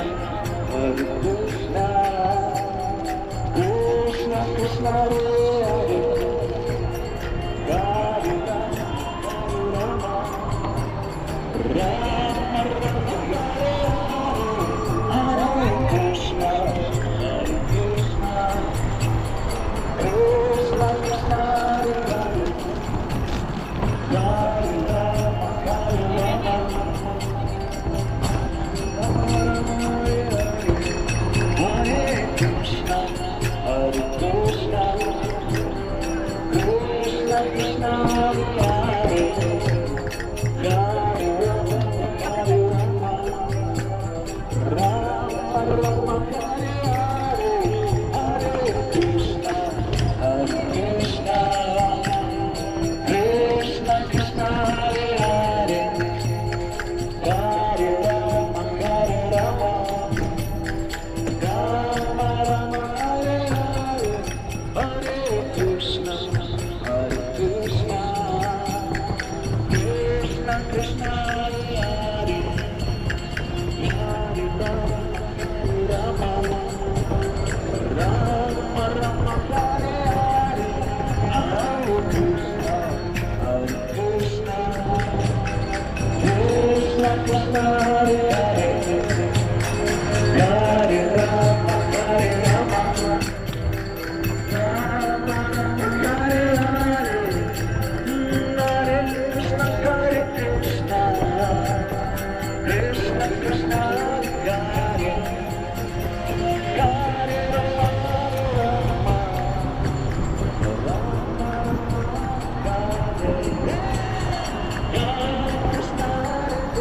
Hare Krishna, Krishna Krishna Hare Hare, Rama Rama Hare Hare, Hare Krishna, Hare Krishna, Krishna Krishna Hare Hare, Hare Rama Hare Rama, Hare Krishna, Hare Krishna, Krishna Krishna Hare Hare, Hare Rama Hare Rama, Rama Rama Hare Hare, Hare Krishna, Hare Krishna, Krishna Krishna Hare Hare, Hare Rama Hare Rama, Rama Rama Hare Hare, Hare Krishna, Hare Krishna, Krishna Krishna Hare Hare, Hare Rama Hare Rama, Rama Rama Hare Hare, Hare Krishna, Hare Krishna, Krishna Krishna Hare Hare, Hare Rama Hare Rama, Rama Rama Hare Hare, Hare Krishna, Hare Krishna, Krishna Krishna Hare Hare, Hare Rama Hare Rama,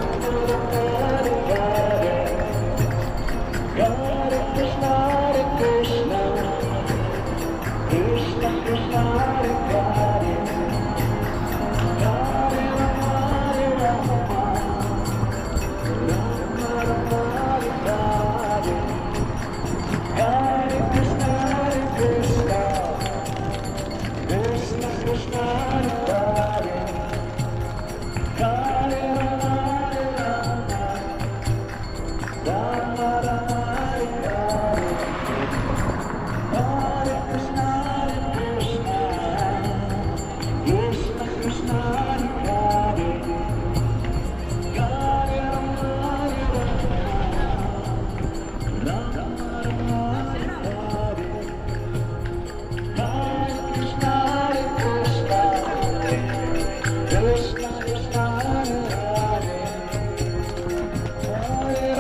Rama Rama Hare Hare, Hare Krishna, Hare Krishna, Krishna Krishna Hare Hare, Hare Rama Hare Rama, Rama Rama Hare Hare, Hare Krishna, Hare Krishna, Krishna Krishna Hare Hare, Hare Rama Hare Rama, Rama Rama Hare Hare, Hare Krishna, Hare Krishna, Krishna Krishna Hare Hare, Hare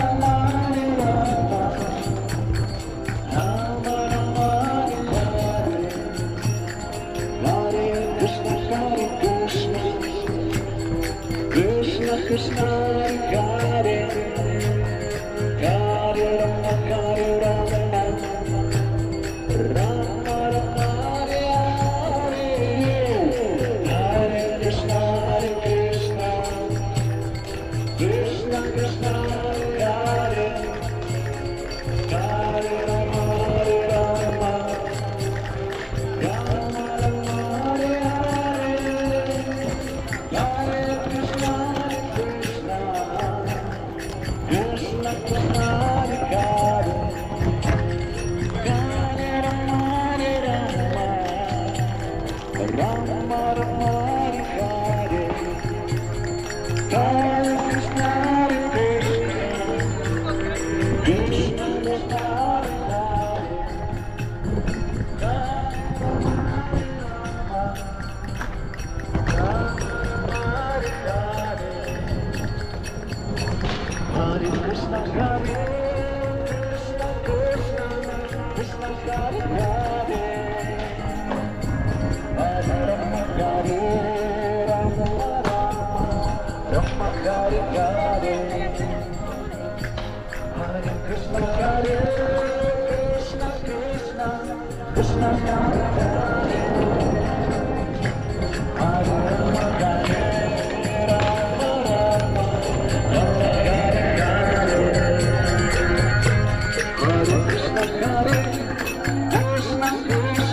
Rama Hare Rama, Rama Rama Hare Hare, Hare Krishna, Hare Krishna, Krishna Krishna Hare Hare, Hare Rama Hare Rama, Rama Rama Hare Hare, Hare Krishna, Hare Krishna, Krishna Krishna Hare Hare, Hare Rama Hare Rama, Rama Rama Hare Hare, Hare Krishna, Hare Krishna, Krishna Krishna Hare Hare, Hare Rama Hare Rama, Rama Rama Hare Hare, Hare Krishna, Hare Krishna, Krishna Krishna Hare Hare, Hare Rama Hare Rama, Rama Rama Hare Hare, Hare Krishna, Hare Krishna, Krishna Krishna Hare Hare, Hare Rama Hare Rama, Rama Rama Hare Hare, Hare Krishna, Hare Krishna, Krishna Krishna Hare Hare, Hare Krishna, Hare Krishna, Krishna Krishna Hare Hare, Hare Rama Hare Rama, Rama Hare Hare, Hare Krishna, Hare Krishna, Krishna Krishna Hare Hare, Hare Rama Hare Rama, Rama Rama Hare Hare, Hare Krishna, Hare Krishna, Krishna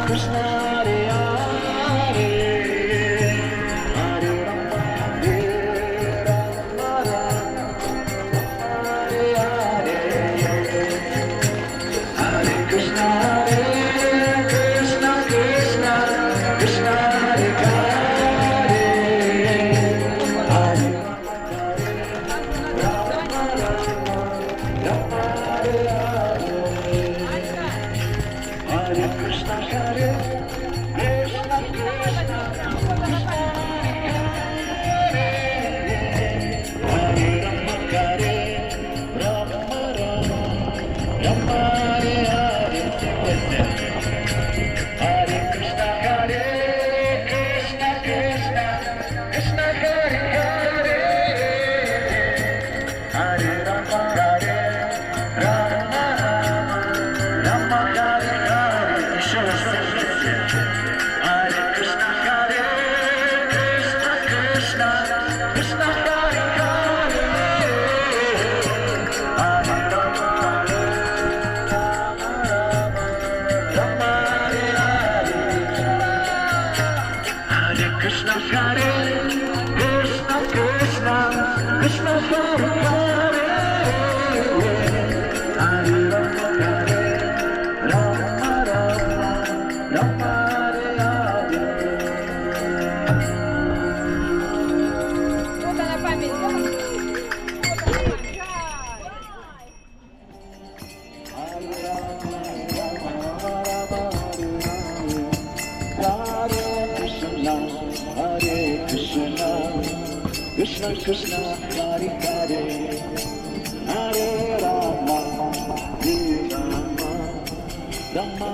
Krishna, Hare Hare, Hare Rama, Hare Hare, Hare Krishna, Krishna Krishna, Krishna Hare Hare, Hare Rama, Rama Hare Hare, Hare Krishna, Hare Krishna, Krishna Krishna Hare Hare, Hare Rama, Hare Rama, Rama Rama Hare Hare, Hare Krishna, Hare Krishna, Krishna Krishna Hare Hare, Hare Rama, Hare Rama, Rama Hare Hare. Hare Krishna, Hare Krishna, Krishna Krishna Hare Hare, Hare Rama, Hare Rama Hare Hare, Hare Krishna, Hare Krishna, Krishna Krishna Hare Hare, Hare Rama, Hare Rama, Rama Hare Hare. Puta na família. Hare Krishna, Hare Krishna, Krishna Krishna, Hare Hare, Hare Rama, Hare Rama, Rama